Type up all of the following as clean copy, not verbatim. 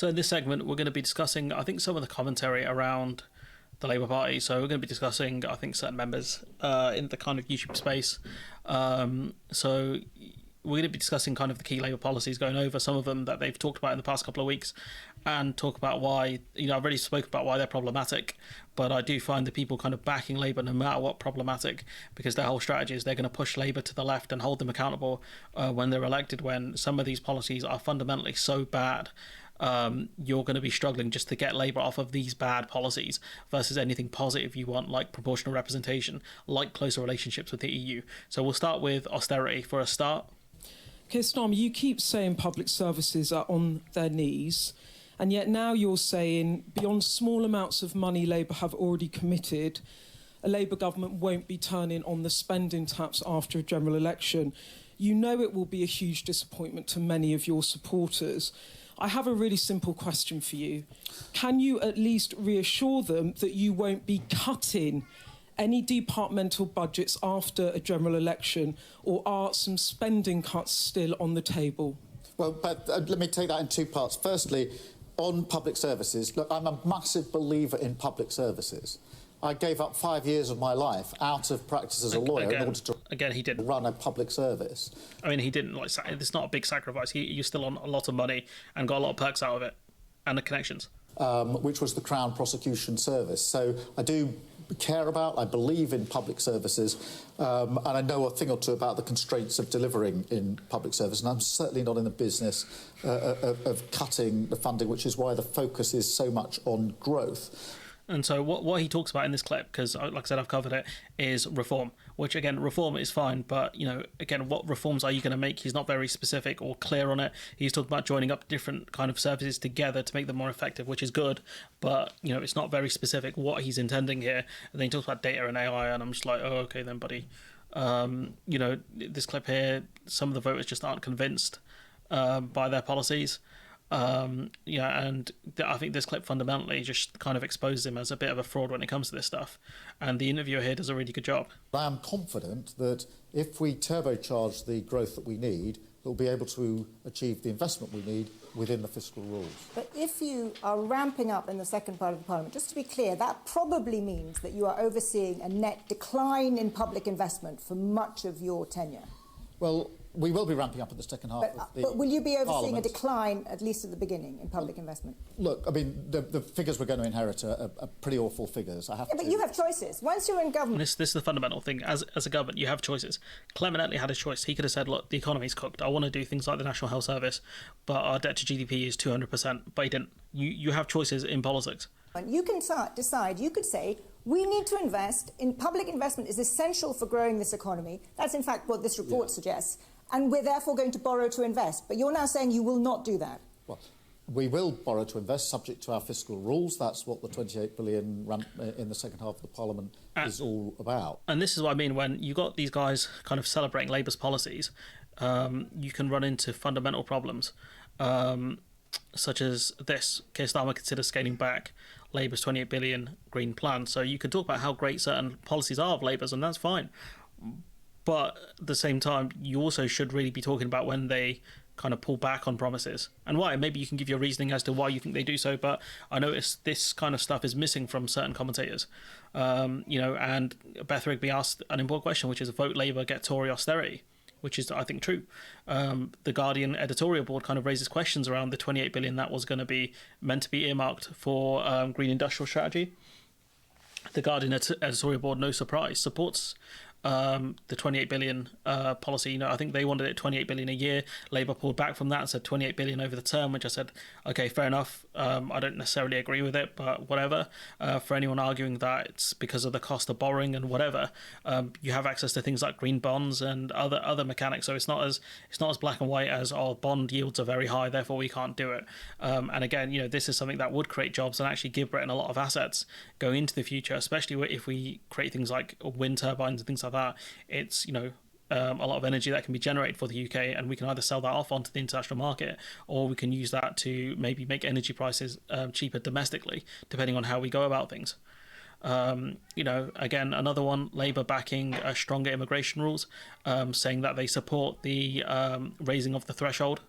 So in this segment, we're going to be discussing, I think, some of the commentary around the Labour Party. So we're going to be discussing, I think, certain members in the kind of YouTube space. So we're going to be discussing kind of the key Labour policies, going over some of them that they've talked about in the past couple of weeks, and talk about why, I've already spoken about why they're problematic, but I do find the people kind of backing Labour, no matter what, problematic, because their whole strategy is they're going to push Labour to the left and hold them accountable when they're elected, when some of these policies are fundamentally so bad. You're going to be struggling just to get Labour off of these bad policies versus anything positive you want, like proportional representation, like closer relationships with the EU. So we'll start with austerity for a start. Okay, Starmer, you keep saying public services are on their knees, and yet now you're saying beyond small amounts of money Labour have already committed, a Labour government won't be turning on the spending taps after a general election. You know it will be a huge disappointment to many of your supporters. I have a really simple question for you. Can you at least reassure them that you won't be cutting any departmental budgets after a general election, or are some spending cuts still on the table? Well, but let me take that in two parts. Firstly, on public services, look, I'm a massive believer in public services. I gave up 5 years of my life out of practice as a lawyer in order to he didn't run a public service. I mean, he didn't. It's not a big sacrifice. You're still on a lot of money and got a lot of perks out of it, and the connections. Which was the Crown Prosecution Service. So I do care about, I believe in public services, and I know a thing or two about the constraints of delivering in public service, and I'm certainly not in the business of cutting the funding, which is why the focus is so much on growth. And so what he talks about in this clip, because like I said, I've covered it, is reform, which again, reform is fine. But, again, what reforms are you going to make? He's not very specific or clear on it. He's talking about joining up different kind of services together to make them more effective, which is good. But, it's not very specific what he's intending here. And then he talks about data and AI, and I'm just like, oh, okay, then, buddy. This clip here, some of the voters just aren't convinced by their policies. And I think this clip fundamentally just kind of exposes him as a bit of a fraud when it comes to this stuff. And the interviewer here does a really good job. I am confident that if we turbocharge the growth that we need, we'll be able to achieve the investment we need within the fiscal rules. But if you are ramping up in the second part of the Parliament, just to be clear, that probably means that you are overseeing a net decline in public investment for much of your tenure. Well, we will be ramping up in the second half of the But will you be overseeing Parliament. A decline, at least at the beginning, in public investment? Look, I mean, the figures we're going to inherit are pretty awful figures. But you have choices. Once you're in government... This is the fundamental thing. As a government, you have choices. Clement Attlee had a choice. He could have said, look, the economy's cooked. I want to do things like the National Health Service, but our debt to GDP is 200%. But he didn't. You have choices in politics. You can decide, you could say, we need to invest in public investment is essential for growing this economy. That's in fact what this report suggests. And we're therefore going to borrow to invest. But you're now saying you will not do that. Well, we will borrow to invest subject to our fiscal rules. That's what the 28 billion in the second half of the Parliament is all about. And this is what I mean when you got these guys kind of celebrating Labour's policies, you can run into fundamental problems, such as this. Keir Starmer considers scaling back Labour's 28 billion green plan. So you can talk about how great certain policies are of Labour's, and that's fine. But at the same time, you also should really be talking about when they kind of pull back on promises and why. Maybe you can give your reasoning as to why you think they do so, but I noticed this kind of stuff is missing from certain commentators. And Beth Rigby asked an important question, which is vote Labour, get Tory austerity, which is, I think, true. The Guardian editorial board kind of raises questions around the 28 billion that was going to be meant to be earmarked for green industrial strategy. The Guardian editorial board, no surprise, supports the 28 billion policy. I think they wanted it 28 billion a year. Labour pulled back from that and said 28 billion over the term, which I said, okay, fair enough. I don't necessarily agree with it, but whatever. For anyone arguing that it's because of the cost of borrowing and whatever, you have access to things like green bonds and other mechanics. So it's not as black and white as bond yields are very high, therefore we can't do it. And again, this is something that would create jobs and actually give Britain a lot of assets going into the future, especially if we create things like wind turbines and things like that. It's a lot of energy that can be generated for the UK, and we can either sell that off onto the international market, or we can use that to maybe make energy prices cheaper domestically, depending on how we go about things. Again, another one, Labour backing stronger immigration rules, saying that they support the raising of the threshold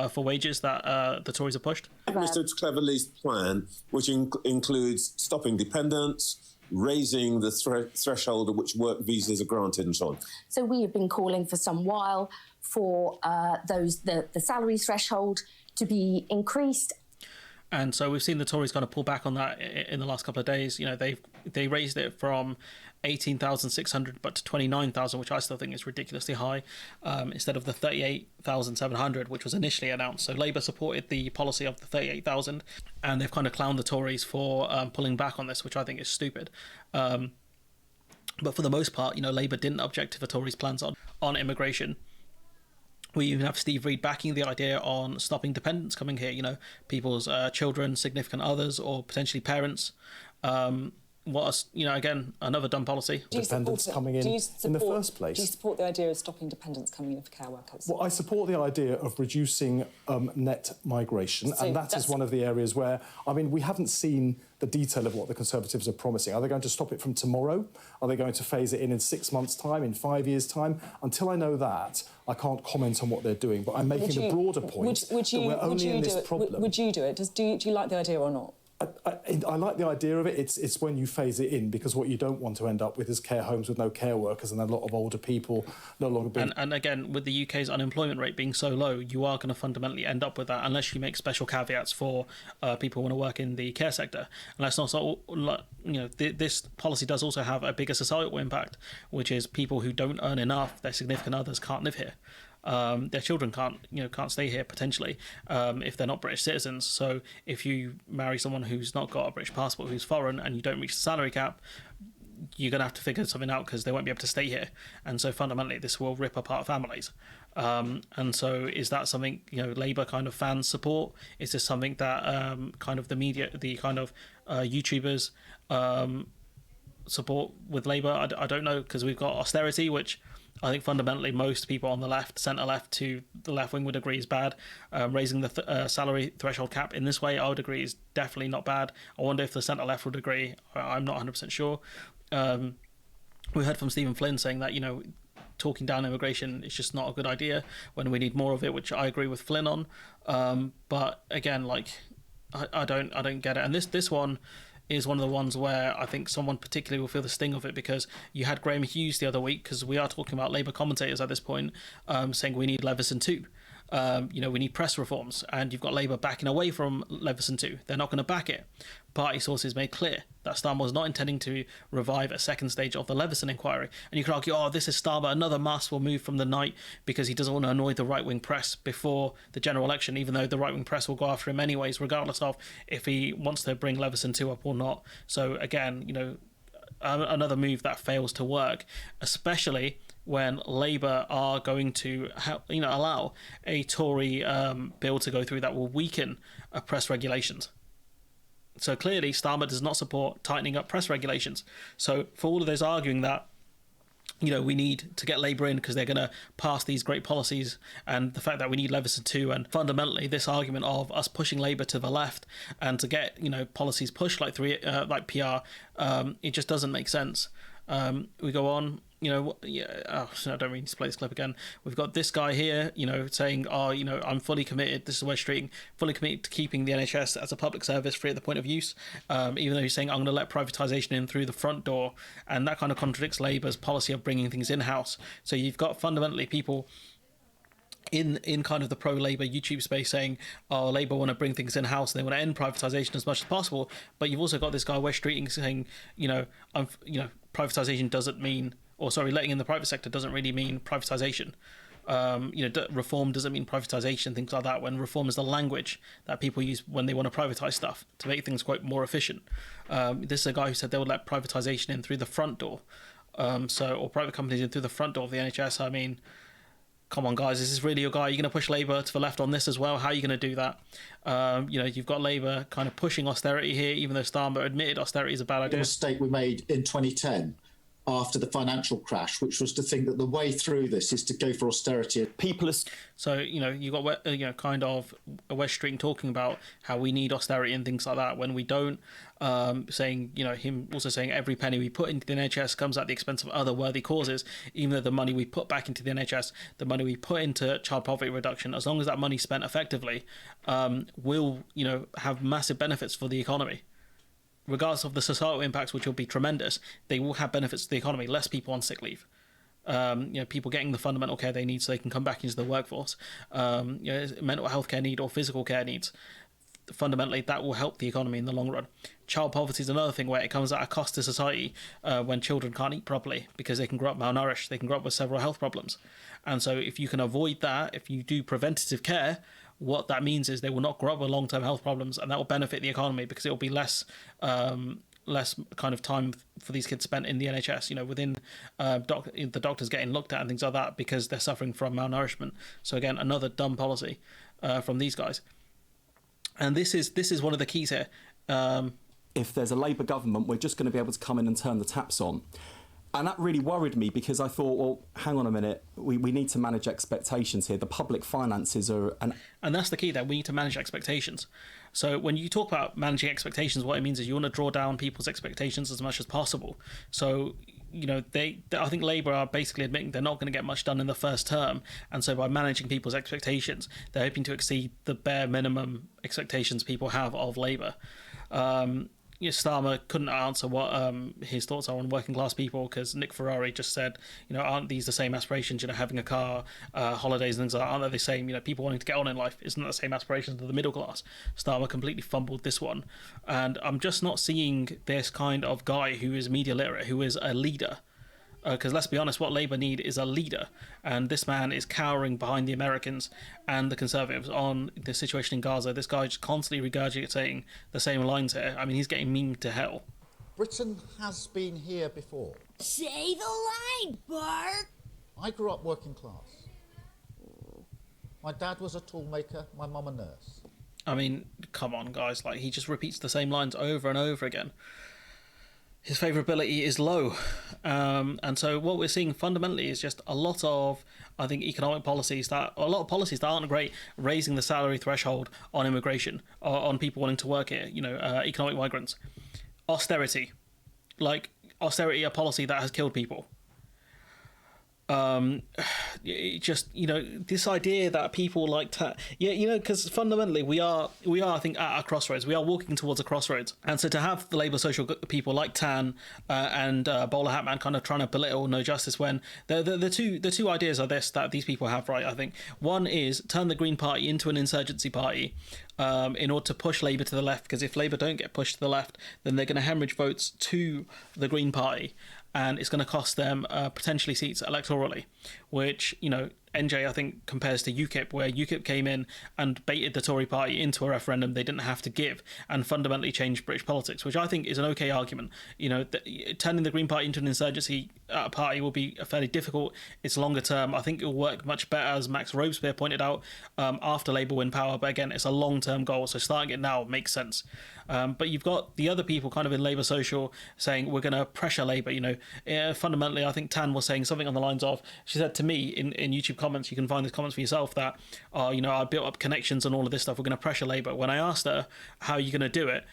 for wages that the Tories have pushed. Mr. Cleverly's plan, which includes stopping dependence, raising the threshold at which work visas are granted and so on. So we have been calling for some while for the salary threshold to be increased. And so we've seen the Tories kind of pull back on that in the last couple of days. They raised it from 18,600 but to 29,000, which I still think is ridiculously high, instead of the 38,700, which was initially announced. So Labour supported the policy of the 38,000, and they've kind of clowned the Tories for pulling back on this, which I think is stupid. But for the most part, Labour didn't object to the Tories' plans on immigration. We even have Steve Reed backing the idea on stopping dependents coming here, people's children, significant others, or potentially parents. Again, another dumb policy. Dependents coming in the first place. Do you support the idea of stopping dependents coming in for care workers? Well, I support the idea of reducing net migration, and that is one of the areas where, we haven't seen the detail of what the Conservatives are promising. Are they going to stop it from tomorrow? Are they going to phase it in 6 months' time, in 5 years' time? Until I know that, I can't comment on what they're doing, but I'm making the broader point that we're only in this problem. Would you do it? Do you like the idea or not? I like the idea of it. It's when you phase it in, because what you don't want to end up with is care homes with no care workers and a lot of older people no longer being... And again, with the UK's unemployment rate being so low, you are going to fundamentally end up with that unless you make special caveats for people who want to work in the care sector. And that's also, this policy does also have a bigger societal impact, which is people who don't earn enough, their significant others can't live here. Their children can't stay here potentially if they're not British citizens. So if you marry someone who's not got a British passport, who's foreign, and you don't reach the salary cap, you're going to have to figure something out because they won't be able to stay here. And so fundamentally, this will rip apart families. And so is that something Labour kind of fans support? Is this something that kind of the media, the kind of YouTubers support with Labour? I don't know, because we've got austerity, which I think fundamentally most people on the left, centre-left to the left wing would agree is bad. Raising the salary threshold cap in this way, I would agree, is definitely not bad. I wonder if the centre-left would agree. I'm not 100% sure. We heard from Stephen Flynn saying that, talking down immigration is just not a good idea when we need more of it, which I agree with Flynn on. But again, I don't get it. And this one is one of the ones where I think someone particularly will feel the sting of it, because you had Graham Hughes the other week, because we are talking about Labour commentators at this point, saying we need Leveson 2. We need press reforms, and you've got Labour backing away from Leveson 2. They're not going to back it. Party sources made clear that Starmer was not intending to revive a second stage of the Leveson inquiry. And you could argue, this is Starmer, another mask will move from the night because he doesn't want to annoy the right-wing press before the general election, even though the right-wing press will go after him anyways, regardless of if he wants to bring Leveson 2 up or not. So again, another move that fails to work, especially when Labour are going to allow a Tory bill to go through that will weaken press regulations. So clearly Starmer does not support tightening up press regulations. So for all of those arguing that we need to get Labour in because they're going to pass these great policies, and the fact that we need Leveson 2, and fundamentally this argument of us pushing Labour to the left and to get policies pushed like PR, it just doesn't make sense. We go on. I don't really need to play this clip again. We've got this guy here, saying, I'm fully committed, this is Wes Streeting, fully committed to keeping the NHS as a public service free at the point of use, even though he's saying, I'm going to let privatisation in through the front door. And that kind of contradicts Labour's policy of bringing things in-house. So you've got fundamentally people in kind of the pro-Labour YouTube space saying, Labour want to bring things in-house and they want to end privatisation as much as possible. But you've also got this guy, Wes Streeting, saying, privatisation doesn't mean... letting in the private sector doesn't really mean privatisation. Reform doesn't mean privatisation, things like that, when reform is the language that people use when they want to privatise stuff to make things quite more efficient. This is a guy who said they would let privatisation in through the front door. Or private companies in through the front door of the NHS. Come on, guys, is this really your guy? You're going to push Labour to the left on this as well? How are you going to do that? You've got Labour kind of pushing austerity here, even though Starmer admitted austerity is a bad idea. A mistake we made in 2010 after the financial crash, which was to think that the way through this is to go for austerity. People are... So, you got, kind of West Street talking about how we need austerity and things like that when we don't, saying, him also saying every penny we put into the NHS comes at the expense of other worthy causes, even though the money we put back into the NHS, the money we put into child poverty reduction, as long as that money's spent effectively, will, have massive benefits for the economy. Regardless of the societal impacts, which will be tremendous, they will have benefits to the economy. Less people on sick leave. People getting the fundamental care they need so they can come back into the workforce. Mental health care need or physical care needs. Fundamentally, that will help the economy in the long run. Child poverty is another thing where it comes at a cost to society when children can't eat properly because they can grow up malnourished. They can grow up with several health problems. And so if you can avoid that, if you do preventative care, what that means is they will not grow up with long-term health problems, and that will benefit the economy because it will be less kind of time for these kids spent in the NHS, within the doctors getting looked at and things like that because they're suffering from malnourishment. So again, another dumb policy from these guys. And this is one of the keys here. If there's a Labour government, we're just going to be able to come in and turn the taps on. And that really worried me because I thought, well, hang on a minute, we need to manage expectations here. The public finances are... And that's the key there, we need to manage expectations. So when you talk about managing expectations, what it means is you want to draw down people's expectations as much as possible. So, I think Labour are basically admitting they're not going to get much done in the first term. And so by managing people's expectations, they're hoping to exceed the bare minimum expectations people have of Labour. Starmer couldn't answer what his thoughts are on working class people because Nick Ferrari just said, aren't these the same aspirations? Having a car, holidays and things like that, aren't they the same? People wanting to get on in life, isn't that the same aspirations of the middle class? Starmer completely fumbled this one, and I'm just not seeing this kind of guy who is media literate, who is a leader. Because let's be honest, what Labour need is a leader, and this man is cowering behind the Americans and the Conservatives on the situation in Gaza. This guy just constantly regurgitating the same lines here. I mean, he's getting memed to hell. Britain has been here before. Say the line, Bart! I grew up working class. My dad was a toolmaker, my mum a nurse. I mean, come on, guys. He just repeats the same lines over and over again. His favourability is low. And so what we're seeing fundamentally is just a lot of, I think, economic policies that aren't great, raising the salary threshold on immigration, or on people wanting to work here, economic migrants. Austerity, a policy that has killed people. This idea that people like because fundamentally we are I think at a crossroads. We are walking towards a crossroads, and so to have the Labour social people like Tan and Bowler Hatman kind of trying to belittle No Justice when the two ideas are that these people have, right? I think one is turn the Green Party into an insurgency party in order to push Labour to the left, because if Labour don't get pushed to the left, then they're going to hemorrhage votes to the Green Party. And it's going to cost them potentially seats electorally, which, NJ, I think, compares to UKIP, where UKIP came in and baited the Tory party into a referendum they didn't have to give and fundamentally changed British politics, which I think is an okay argument. Turning the Green Party into an insurgency party will be fairly difficult. It's longer term. I think it will work much better, as Max Robespierre pointed out, after Labour win power. But again, it's a long-term goal, so starting it now makes sense. But you've got the other people kind of in Labour Social saying we're going to pressure Labour. Fundamentally, I think Tan was saying something on the lines of, she said to me in YouTube comments, you can find these comments for yourself, that, I built up connections and all of this stuff, we're going to pressure Labour. When I asked her, how are you going to do it?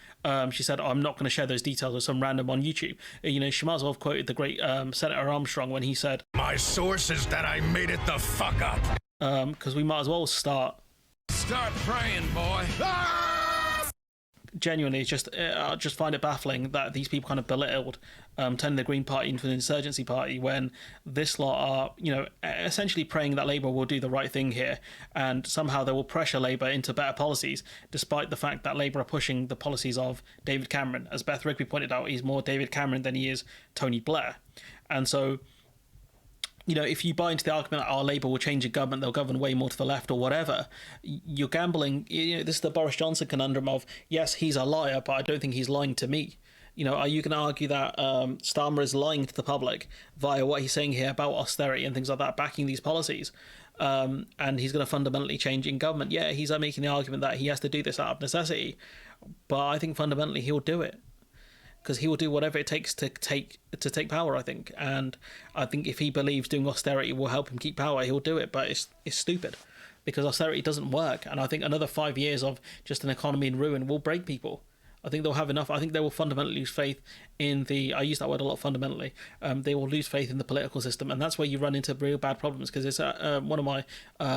She said, I'm not going to share those details with some random on YouTube. She might as well have quoted the great Senator Armstrong when he said, my source is that I made it the fuck up. Because we might as well start praying, boy. Genuinely, I just find it baffling that these people kind of belittled turning the Green Party into an insurgency party when this lot are, essentially praying that Labour will do the right thing here, and somehow they will pressure Labour into better policies, despite the fact that Labour are pushing the policies of David Cameron. As Beth Rigby pointed out, he's more David Cameron than he is Tony Blair. And so, if you buy into the argument that Labour will change the government, they'll govern way more to the left or whatever, you're gambling. This is the Boris Johnson conundrum of, yes, he's a liar, but I don't think he's lying to me. Are you going to argue that Starmer is lying to the public via what he's saying here about austerity and things like that, backing these policies, and he's going to fundamentally change in government? Yeah, he's making the argument that he has to do this out of necessity, but I think fundamentally he'll do it. because he will do whatever it takes to take power, I think. And I think if he believes doing austerity will help him keep power, he'll do it. But it's stupid, because austerity doesn't work. And I think another 5 years of just an economy in ruin will break people. I think they'll have enough. I think they will fundamentally lose faith in the, I use that word a lot, fundamentally. They will lose faith in the political system, and that's where you run into real bad problems. Because it's one of my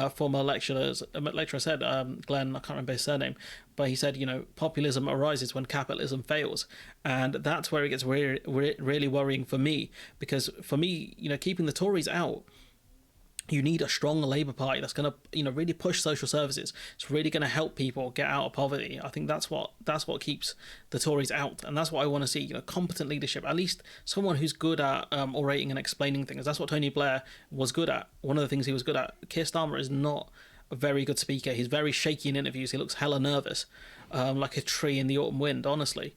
former lecturer said, Glenn, I can't remember his surname, but he said, populism arises when capitalism fails. And that's where it gets really worrying for me, because for me, keeping the Tories out, you need a strong Labour Party that's going to, really push social services. It's really going to help people get out of poverty. I think that's what keeps the Tories out, and that's what I want to see. Competent leadership, at least someone who's good at orating and explaining things. That's what Tony Blair was good at. One of the things he was good at. Keir Starmer is not a very good speaker. He's very shaky in interviews. He looks hella nervous, like a tree in the autumn wind. Honestly,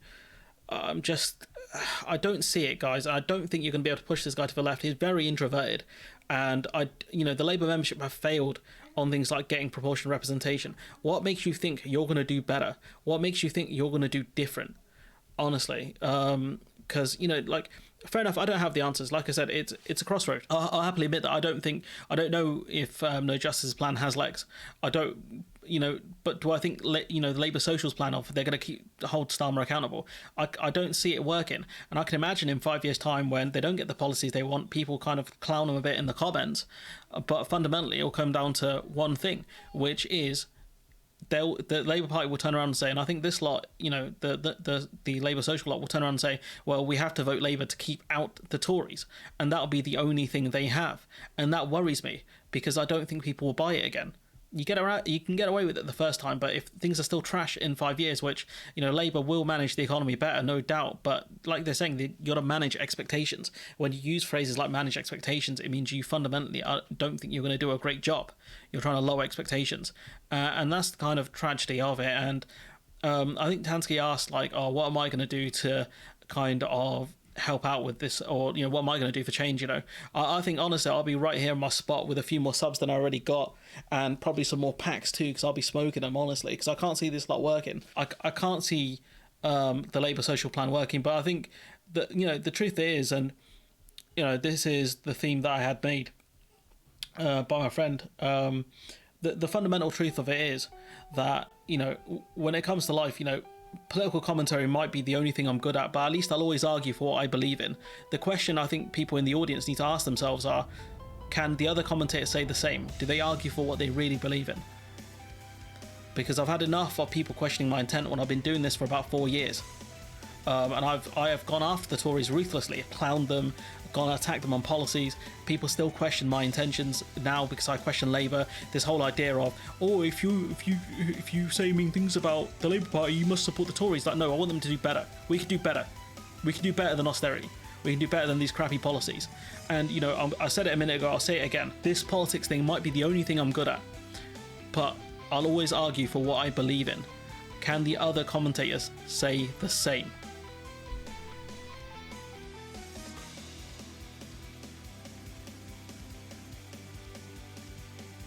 I don't see it, guys. I don't think you're going to be able to push this guy to the left. He's very introverted. And the Labour membership have failed on things like getting proportional representation. What makes you think you're going to do better? What makes you think you're going to do different? Honestly, because fair enough, I don't have the answers. Like I said, it's a crossroad. I'll happily admit that I don't know if No Justice's plan has legs. I don't. But do I think the Labour Socials plan of they're going to hold Starmer accountable? I don't see it working, and I can imagine in 5 years' time when they don't get the policies they want, people kind of clown them a bit in the comments. But fundamentally, it'll come down to one thing, which is the Labour Party will turn around and say, and I think this lot, the Labour Social lot will turn around and say, well, we have to vote Labour to keep out the Tories, and that'll be the only thing they have, and that worries me because I don't think people will buy it again. You can get away with it the first time, but if things are still trash in 5 years, which Labour will manage the economy better, no doubt, but like they're saying, you got to manage expectations. When you use phrases like manage expectations, it means you fundamentally don't think you're going to do a great job. You're trying to lower expectations, and that's the kind of tragedy of it. And I think Tansky asked, what am I going to do to kind of help out with this, or what am I going to do for change? I think honestly I'll be right here in my spot with a few more subs than I already got, and probably some more packs too, because I'll be smoking them, honestly, because I can't see this lot working. I can't see the Labour social plan working. But I think that the truth is, and this is the theme that I had made by my friend, the fundamental truth of it is that when it comes to life, political commentary might be the only thing I'm good at, but at least I'll always argue for what I believe in. The question I think people in the audience need to ask themselves are, can the other commentators say the same? Do they argue for what they really believe in? Because I've had enough of people questioning my intent when I've been doing this for about 4 years. And I have gone after the Tories ruthlessly, clowned them, gone attack them on policies. People still question my intentions now because I question Labour. This whole idea of, if you say mean things about the Labour Party, you must support the Tories. Like, no, I want them to do better. We can do better. We can do better than austerity. We can do better than these crappy policies. And I said it a minute ago, I'll say it again. This politics thing might be the only thing I'm good at, but I'll always argue for what I believe in. Can the other commentators say the same?